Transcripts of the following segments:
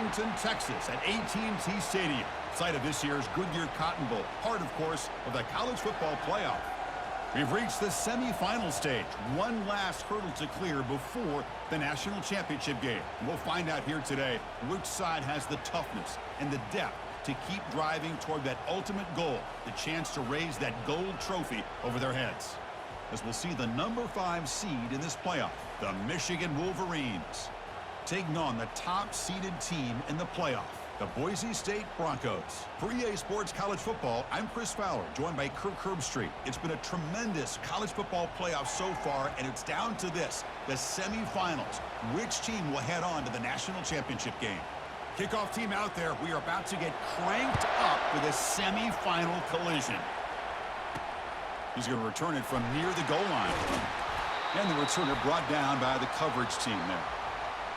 Arlington, Texas at AT&T Stadium, site of this year's Goodyear Cotton Bowl, part, of course, of the college football playoff. We've reached the semifinal stage, one last hurdle to clear before the national championship game. And we'll find out here today which side has the toughness and the depth to keep driving toward that ultimate goal, the chance to raise that gold trophy over their heads. As we'll see the number 5 seed in this playoff, the Michigan Wolverines, taking on the top-seeded team in the playoff, the Boise State Broncos. For EA Sports College Football, I'm Chris Fowler, joined by Kirk Herbstreit. It's been a tremendous college football playoff so far, and it's down to this, the semifinals. Which team will head on to the national championship game? Kickoff team out there. We are about to get cranked up for the semifinal collision. He's going to return it from near the goal line. And the returner brought down by the coverage team there.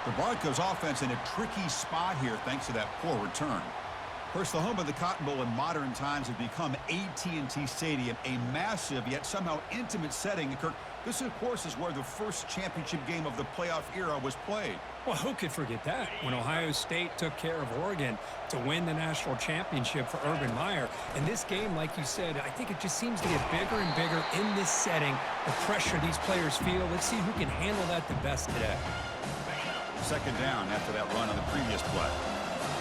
The Broncos offense in a tricky spot here thanks to that poor return. Of course, the home of the Cotton Bowl in modern times has become AT&T Stadium, a massive yet somehow intimate setting. Kirk, this, of course, is where the first championship game of the playoff era was played. Well, who could forget that? When Ohio State took care of Oregon to win the national championship for Urban Meyer. And this game, like you said, I think it just seems to get bigger and bigger in this setting. The pressure these players feel. Let's see who can handle that the best today. Second down after that run on the previous play.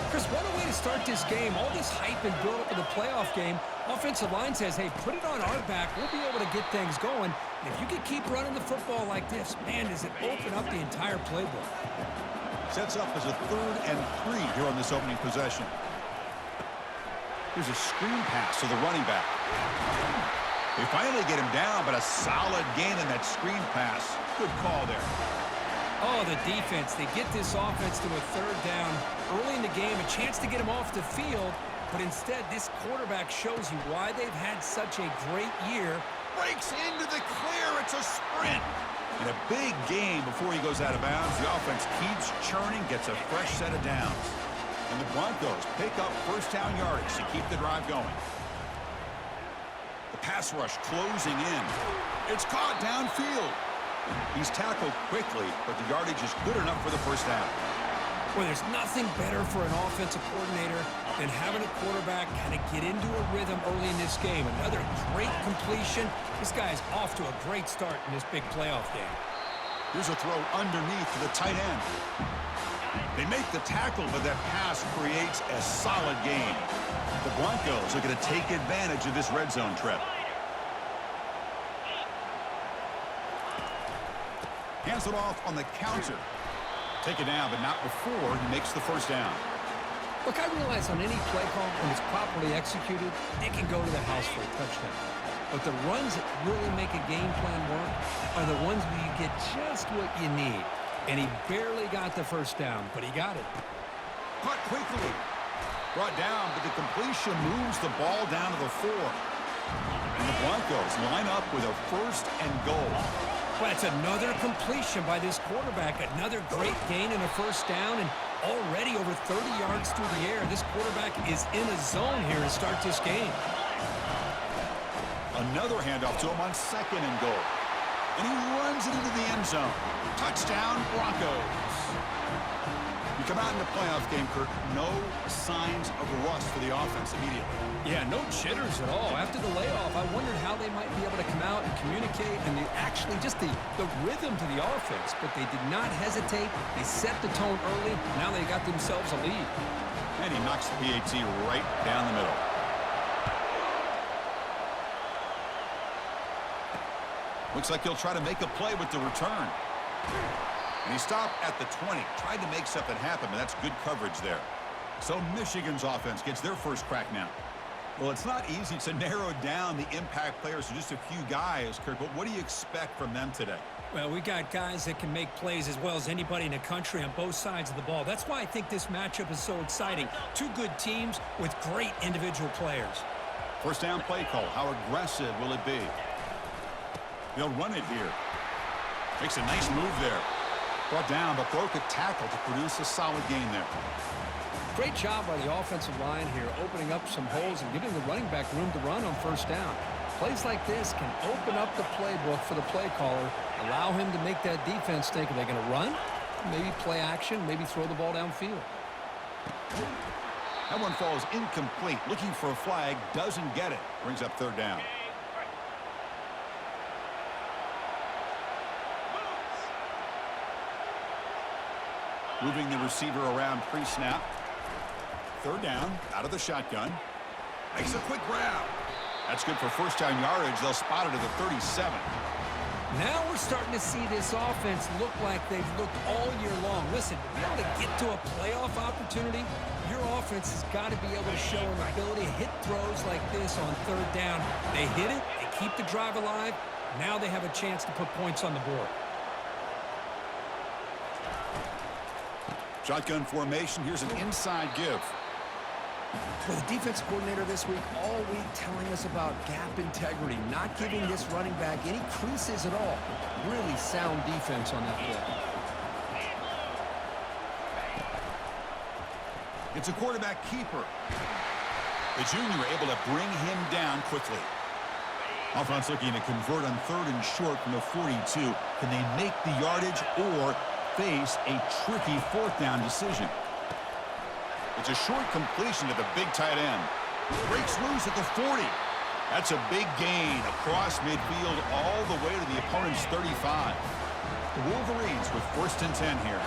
Chris, what a way to start this game. All this hype and build up of the playoff game. Offensive line says, hey, put it on our back. We'll be able to get things going. And if you can keep running the football like this, man, does it open up the entire playbook. Sets up as a 3rd and 3 here on this opening possession. Here's a screen pass to the running back. They finally get him down, but a solid gain in that screen pass. Good call there. Oh, the defense. They get this offense to a 3rd down early in the game, a chance to get him off the field, but instead this quarterback shows you why they've had such a great year. Breaks into the clear. It's a sprint. And a big gain before he goes out of bounds. The offense keeps churning, gets a fresh set of downs. And the Broncos pick up first down yardage to keep the drive going. The pass rush closing in. It's caught downfield. He's tackled quickly, but the yardage is good enough for the first down. Well, there's nothing better for an offensive coordinator than having a quarterback kind of get into a rhythm early in this game. Another great completion. This guy is off to a great start in this big playoff game. Here's a throw underneath to the tight end. They make the tackle, but that pass creates a solid gain. The Broncos are going to take advantage of this red zone trip. Hands it off on the counter. Take it down, but not before he makes the first down. Look, I realize on any play call, when it's properly executed, it can go to the house for a touchdown. But the runs that really make a game plan work are the ones where you get just what you need. And he barely got the first down, but he got it. Caught quickly. Brought down, but the completion moves the ball down to the 4. And the Broncos line up with a 1st and goal. Well, it's another completion by this quarterback. Another great gain and a first down, and already over 30 yards through the air. This quarterback is in a zone here to start this game. Another handoff to him on 2nd and goal. And he runs it into the end zone. Touchdown, Broncos. You come out in the playoff game, Kirk, no signs of rust for the offense immediately. Yeah, no jitters at all. After the layoff, I wondered how they might be able to come out and communicate and actually just the rhythm to the offense. But they did not hesitate. They set the tone early. Now they got themselves a lead. And he knocks the PAT right down the middle. Looks like he'll try to make a play with the return. And he stopped at the 20. Tried to make something happen, but that's good coverage there. So Michigan's offense gets their first crack now. Well, it's not easy to narrow down the impact players to just a few guys, Kirk, but what do you expect from them today? Well, we got guys that can make plays as well as anybody in the country on both sides of the ball. That's why I think this matchup is so exciting. Two good teams with great individual players. First down play call. How aggressive will it be? They'll run it here. Makes a nice move there. Brought down, but broke a tackle to produce a solid gain there. Great job by the offensive line here, opening up some holes and giving the running back room to run on first down. Plays like this can open up the playbook for the play caller, allow him to make that defense think, are they going to run? Maybe play action, maybe throw the ball downfield. That one falls incomplete. Looking for a flag, doesn't get it. Brings up third down. Moving the receiver around pre-snap. Third down, out of the shotgun. Makes a quick grab. That's good for first down yardage. They'll spot it at the 37. Now we're starting to see this offense look like they've looked all year long. Listen, to be able to get to a playoff opportunity, your offense has got to be able to show an ability to hit throws like this on third down. They hit it, they keep the drive alive. Now they have a chance to put points on the board. Shotgun formation. Here's an inside give. Well, the defense coordinator this week all week telling us about gap integrity, not giving this running back any creases at all. Really sound defense on that play. It's a quarterback keeper. The junior able to bring him down quickly. Offense looking to convert on third and short from the 42. Can they make the yardage or face a tricky fourth down decision? It's a short completion to the big tight end. Breaks loose at the 40. That's a big gain across midfield all the way to the opponent's 35. The Wolverines with first and 10 here.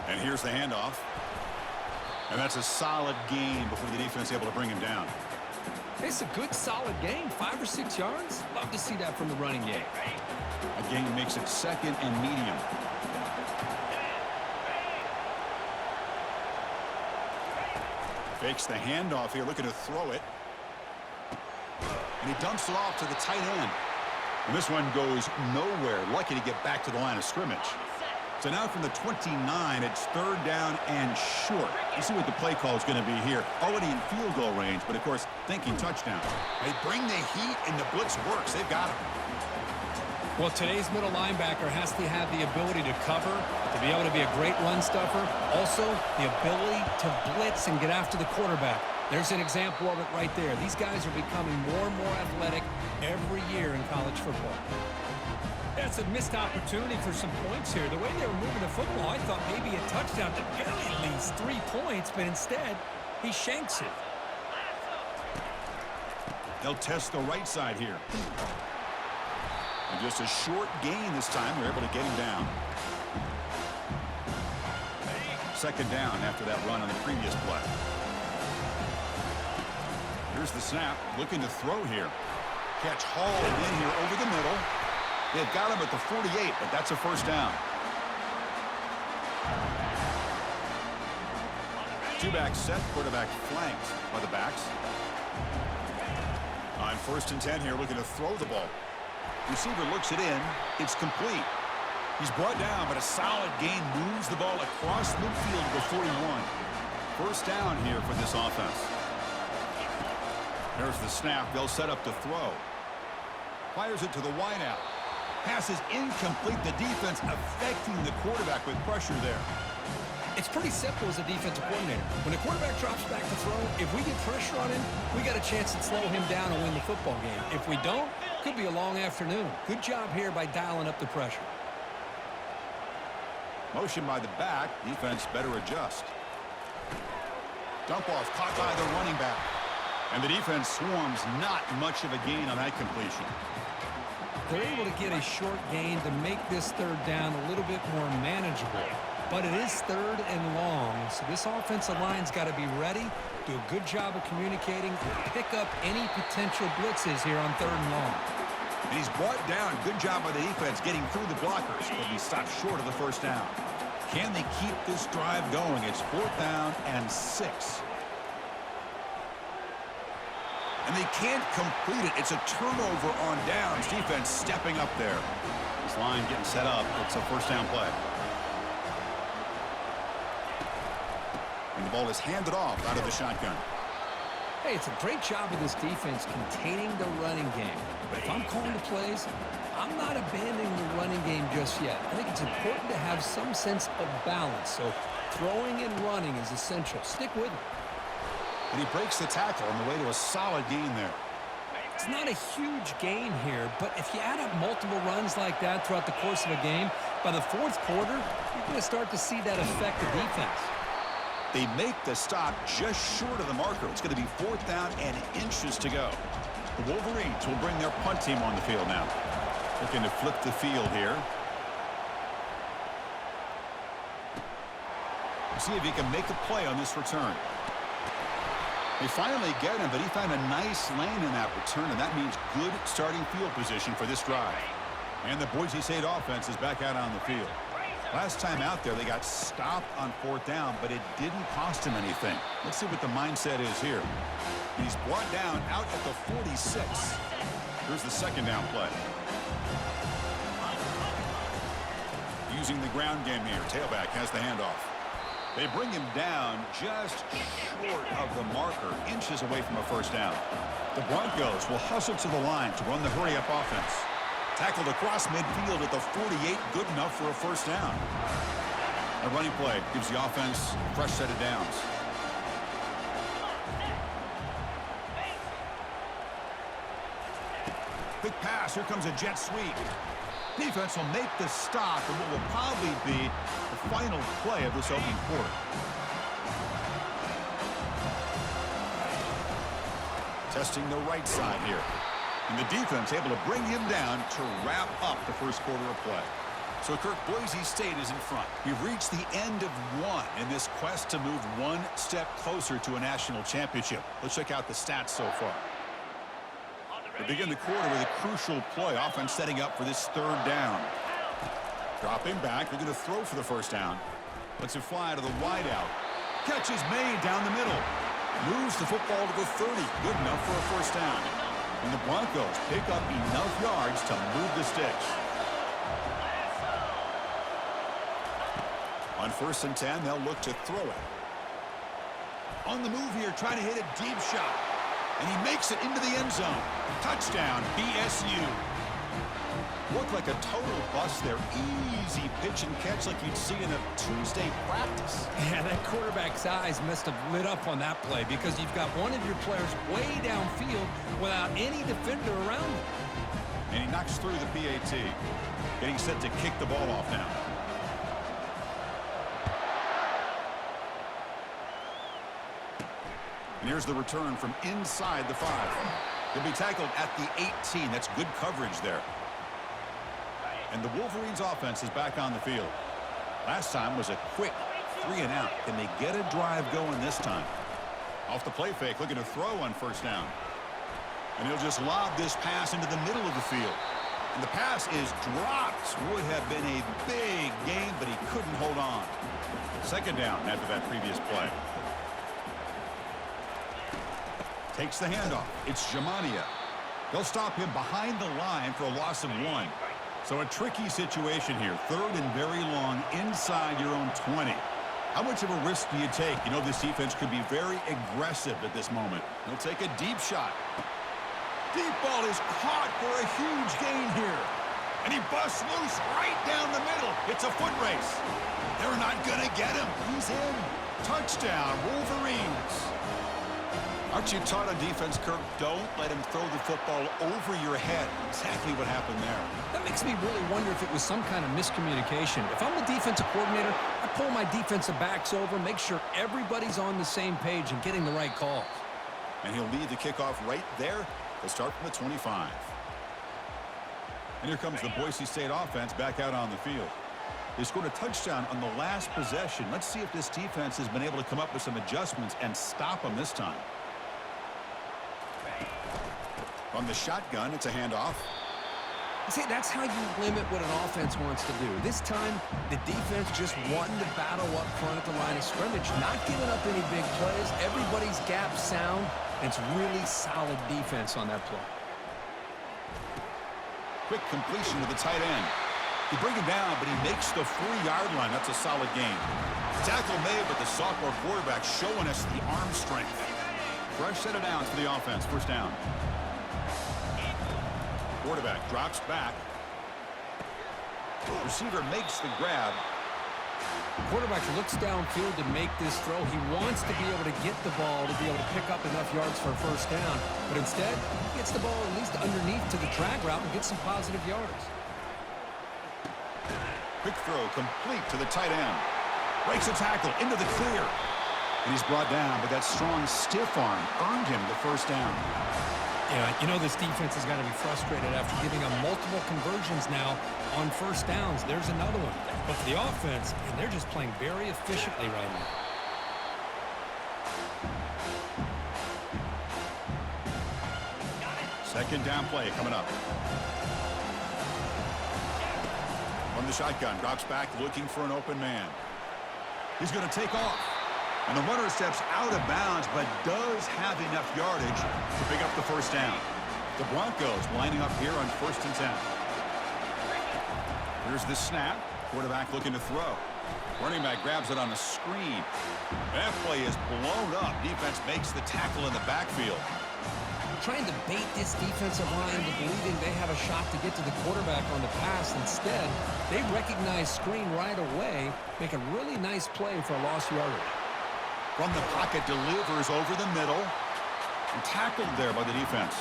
And here's the handoff. And that's a solid gain before the defense is able to bring him down. It's a good, solid gain. 5 or 6 yards. Love to see that from the running game. A gain makes it second and medium. Fakes the handoff here, looking to throw it. And he dumps it off to the tight end. And this one goes nowhere. Lucky to get back to the line of scrimmage. So now from the 29, it's third down and short. You see what the play call is going to be here. Already in field goal range, but of course, thinking touchdown. They bring the heat and the blitz works. They've got him. Well, today's middle linebacker has to have the ability to cover, to be able to be a great run stuffer. Also, the ability to blitz and get after the quarterback. There's an example of it right there. These guys are becoming more and more athletic every year in college football. That's a missed opportunity for some points here. The way they were moving the football, I thought maybe a touchdown, at the very least 3 points, but instead, he shanks it. They'll test the right side here. And just a short gain this time. They're able to get him down. Second down after that run on the previous play. Here's the snap. Looking to throw here. Catch hauled in here over the middle. They've got him at the 48, but that's a first down. Two-back set. Quarterback flanked by the backs. On first and 10 here, looking to throw the ball. Receiver looks it in. It's complete. He's brought down, but a solid gain moves the ball across midfield to the 41. First down here for this offense. There's the snap. They'll set up the throw. Fires it to the wideout. Pass is incomplete. The defense affecting the quarterback with pressure there. It's pretty simple as a defensive coordinator. When the quarterback drops back to throw, if we get pressure on him, we got a chance to slow him down and win the football game. If we don't, could be a long afternoon. Good job here by dialing up the pressure. Motion by the back. Defense better adjust. Dump off caught by the running back. And the defense swarms. Not much of a gain on that completion. They're able to get a short gain to make this third down a little bit more manageable. But it is third and long, so this offensive line's got to be ready, do a good job of communicating, pick up any potential blitzes here on third and long. And he's brought down. Good job by the defense getting through the blockers, but he stopped short of the first down. Can they keep this drive going? It's fourth down and 6. And they can't complete it. It's a turnover on downs. Defense stepping up there. This line getting set up. It's a first down play. And the ball is handed off out of the shotgun. Hey, it's a great job of this defense containing the running game. But if I'm calling the plays, I'm not abandoning the running game just yet. I think it's important to have some sense of balance. So throwing and running is essential. Stick with it. And he breaks the tackle on the way to a solid gain there. It's not a huge gain here, but if you add up multiple runs like that throughout the course of a game, by the fourth quarter, you're going to start to see that affect the defense. They make the stop just short of the marker. It's going to be 4th down and inches to go. The Wolverines will bring their punt team on the field now. Looking to flip the field here. See if he can make a play on this return. They finally get him, but he found a nice lane in that return, and that means good starting field position for this drive. And the Boise State offense is back out on the field. Last time out there, they got stopped on 4th down, but it didn't cost him anything. Let's see what the mindset is here. He's brought down out at the 46. Here's the 2nd down play. Using the ground game here. Tailback has the handoff. They bring him down just short of the marker, inches away from a 1st down. The Broncos will hustle to the line to run the hurry-up offense. Tackled across midfield at the 48, good enough for a 1st down. A running play gives the offense a fresh set of downs. Quick pass, here comes a jet sweep. Defense will make the stop in what will probably be the final play of this opening quarter. Testing the right side here. And the defense able to bring him down to wrap up the 1st quarter of play. So, Kirk, Boise State is in front. We've reached the end of one in this quest to move one step closer to a national championship. Let's check out the stats so far. They begin the quarter with a crucial play. Offense setting up for this 3rd down. Dropping back. They're going to throw for the 1st down. Lets it fly to the wideout. Catch is made down the middle. Moves the football to the 30. Good enough for a 1st down. And the Broncos pick up enough yards to move the sticks. On 1st and 10, they'll look to throw it. On the move here, trying to hit a deep shot. And he makes it into the end zone. Touchdown, BSU. Looked like a total bust there. Easy pitch and catch like you'd see in a Tuesday practice. Yeah, that quarterback's eyes must have lit up on that play because you've got one of your players way downfield without any defender around him. And he knocks through the PAT. Getting set to kick the ball off now. And here's the return from inside the 5. He'll be tackled at the 18. That's good coverage there. And the Wolverines offense is back on the field. Last time was a quick 3 and out. Can they get a drive going this time? Off the play fake, looking to throw on 1st down. And he'll just lob this pass into the middle of the field. And the pass is dropped. Would have been a big gain, but he couldn't hold on. 2nd down after that previous play. Takes the handoff. It's Jamania. They'll stop him behind the line for a loss of 1. So a tricky situation here. 3rd and very long inside your own 20. How much of a risk do you take? You know this defense could be very aggressive at this moment. He'll take a deep shot. Deep ball is caught for a huge gain here. And he busts loose right down the middle. It's a foot race. They're not going to get him. He's in. Touchdown, Wolverines. Aren't you taught on defense, Kirk? Don't let him throw the football over your head. Exactly what happened there. That makes me really wonder if it was some kind of miscommunication. If I'm the defensive coordinator, I pull my defensive backs over, make sure everybody's on the same page and getting the right calls. And he'll lead the kickoff right there. They'll start from the 25. And here comes the Boise State offense back out on the field. They scored a touchdown on the last possession. Let's see if this defense has been able to come up with some adjustments and stop them this time. From the shotgun, it's a handoff. See, that's how you limit what an offense wants to do. This time, the defense just wanting to battle up front at the line of scrimmage, not giving up any big plays. Everybody's gap sound. It's really solid defense on that play. Quick completion to the tight end. They bring him down, but he makes the 4-yard line. That's a solid gain. Tackle made, but the sophomore quarterback showing us the arm strength. Fresh set of downs for the offense. 1st down. Quarterback drops back. Receiver makes the grab. Quarterback looks downfield to make this throw. He wants to be able to get the ball to be able to pick up enough yards for a first down. But instead, he gets the ball at least underneath to the drag route and gets some positive yards. Quick throw complete to the tight end. Breaks a tackle into the clear. And he's brought down, but that strong stiff arm earned him the first down. Yeah, you know this defense has got to be frustrated after giving them multiple conversions now on first downs. There's another one. But for the offense, and they're just playing very efficiently right now. Second down play coming up. From the shotgun, drops back looking for an open man. He's going to take off. And the runner steps out of bounds, but does have enough yardage to pick up the first down. The Broncos lining up here on 1st and 10. Here's the snap. Quarterback looking to throw. Running back grabs it on a screen. That play is blown up. Defense makes the tackle in the backfield. Trying to bait this defensive line into believing they have a shot to get to the quarterback on the pass. Instead, they recognize screen right away, make a really nice play for a lost yardage. From the pocket, delivers over the middle. And tackled there by the defense.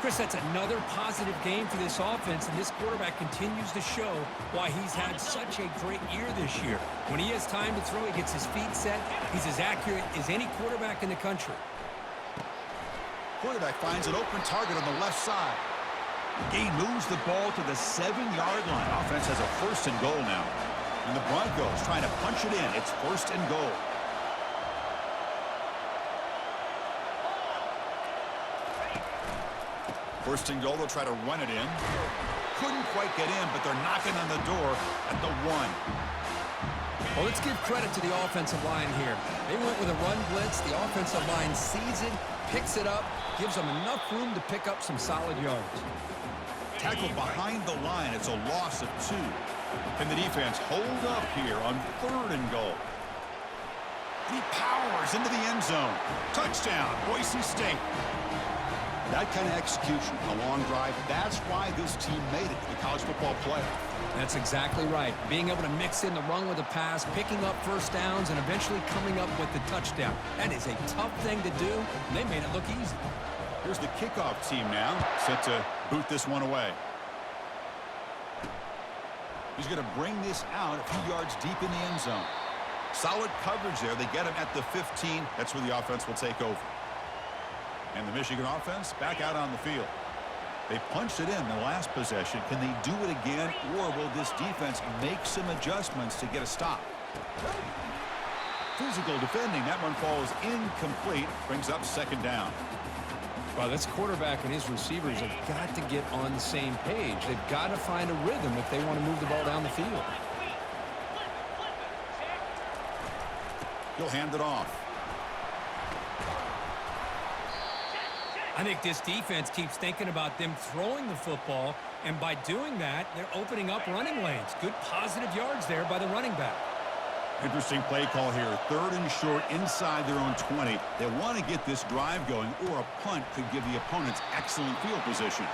Chris, that's another positive game for this offense, and this quarterback continues to show why he's had such a great year this year. When he has time to throw, he gets his feet set. He's as accurate as any quarterback in the country. Quarterback finds an open target on the left side. Gain moves the ball to the 7-yard line. Offense has a 1st and goal now. And the Broncos trying to punch it in. It's 1st and goal. First and goal, they'll try to run it in. Couldn't quite get in, but they're knocking on the door at the 1. Well, let's give credit to the offensive line here. They went with a run blitz. The offensive line sees it, picks it up, gives them enough room to pick up some solid yards. Tackled behind the line. It's a loss of 2. Can the defense hold up here on 3rd and goal? He powers into the end zone. Touchdown, Boise State. That kind of execution, a long drive, that's why this team made it to the college football playoff. That's exactly right. Being able to mix in the run with the pass, picking up first downs, and eventually coming up with the touchdown. That is a tough thing to do, and they made it look easy. Here's the kickoff team now, set to boot this one away. He's going to bring this out a few yards deep in the end zone. Solid coverage there. They get him at the 15. That's where the offense will take over. And the Michigan offense back out on the field. They punched it in the last possession. Can they do it again, or will this defense make some adjustments to get a stop? Physical defending. That one falls incomplete. Brings up 2nd down. Well, this quarterback and his receivers have got to get on the same page. They've got to find a rhythm if they want to move the ball down the field. He'll hand it off. I think this defense keeps thinking about them throwing the football, and by doing that, they're opening up running lanes. Good positive yards there by the running back. Interesting play call here. 3rd and short inside their own 20. They want to get this drive going, or a punt could give the opponents excellent field position.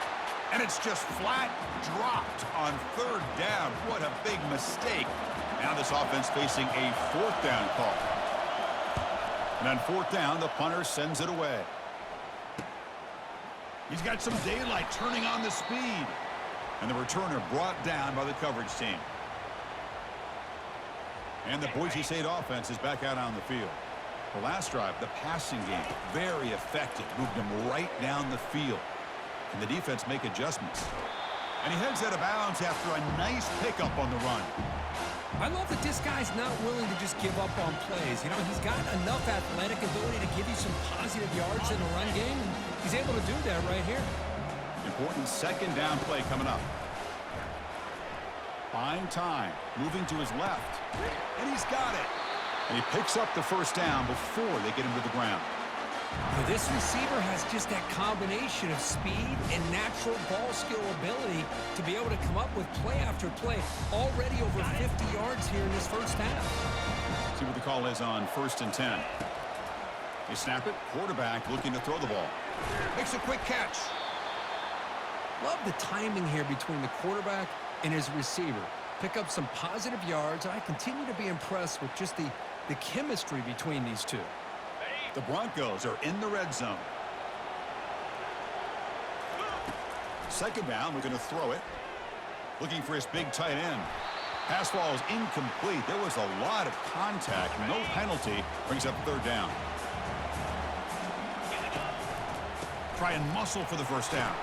And it's just flat dropped on 3rd down. What a big mistake. Now this offense facing a 4th down call. And on 4th down, the punter sends it away. He's got some daylight turning on the speed. And the returner brought down by the coverage team. And the Boise State offense is back out on the field. The last drive, the passing game, very effective. Moved them right down the field. Can the defense make adjustments? And he heads out of bounds after a nice pickup on the run. I love that this guy's not willing to just give up on plays. You know, he's got enough athletic ability to give you some positive yards in the run game, and he's able to do that right here. Important 2nd down play coming up. Buying time, moving to his left, and he's got it. And he picks up the 1st down before they get him to the ground. Now, this receiver has just that combination of speed and natural ball skill ability to be able to come up with play after play. Already over 50 yards here in this first half. See what the call is on 1st and 10. They snap it. Quarterback looking to throw the ball. Makes a quick catch. Love the timing here between the quarterback and his receiver. pick up some positive yards. I continue to be impressed with just the chemistry between these two. The Broncos are in the red zone. Second down, we're going to throw it. Looking for his big tight end. Pass ball is incomplete. There was a lot of contact. No penalty. Brings up third down. Try and muscle for the first down.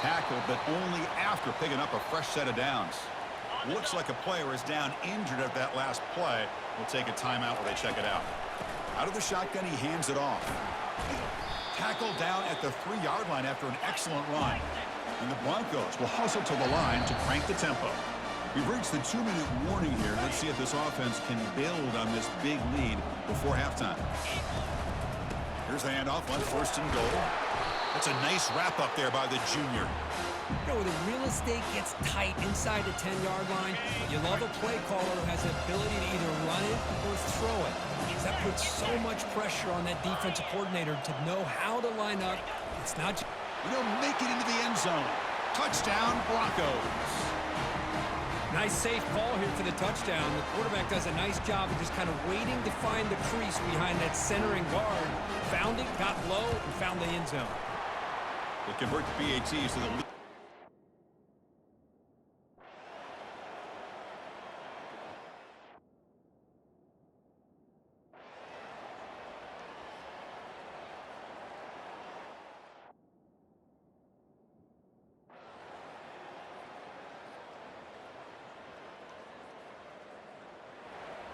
Tackled, but only after picking up a fresh set of downs. Looks like a player is down injured at that last play. We'll take a timeout while they check it out. Out of the shotgun, he hands it off. Tackled down at the 3-yard line after an excellent run. And the Broncos will hustle to the line to crank the tempo. We've reached the 2-minute warning here. Let's see if this offense can build on this big lead before halftime. Here's the handoff on first and goal. That's a nice wrap up there by the junior. You know, the real estate gets tight inside the 10-yard line. You love a play caller who has the ability to either run it or throw it. That puts so much pressure on that defensive coordinator to know how to line up. It's not just... Make it into the end zone. Touchdown, Broncos. Nice safe call here for the touchdown. The quarterback does a nice job of just kind of waiting to find the crease behind that centering guard. Found it, got low, and found the end zone. They convert the BATs to the lead.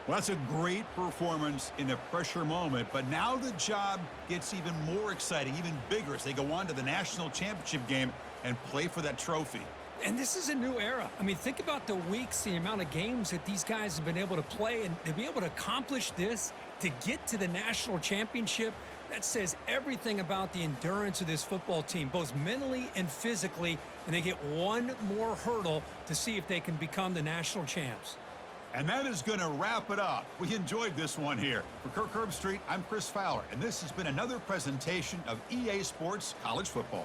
Well, that's a great performance in a pressure moment, but now the job gets even more exciting, even bigger as they go on to the national championship game and play for that trophy. And this is a new era. I mean, think about the weeks, the amount of games that these guys have been able to play, and to be able to accomplish this, to get to the national championship, that says everything about the endurance of this football team, both mentally and physically, and they get one more hurdle to see if they can become the national champs. And that is going to wrap it up. We enjoyed this one here. For Kirk Herbstreit, I'm Chris Fowler, and this has been another presentation of EA Sports College Football.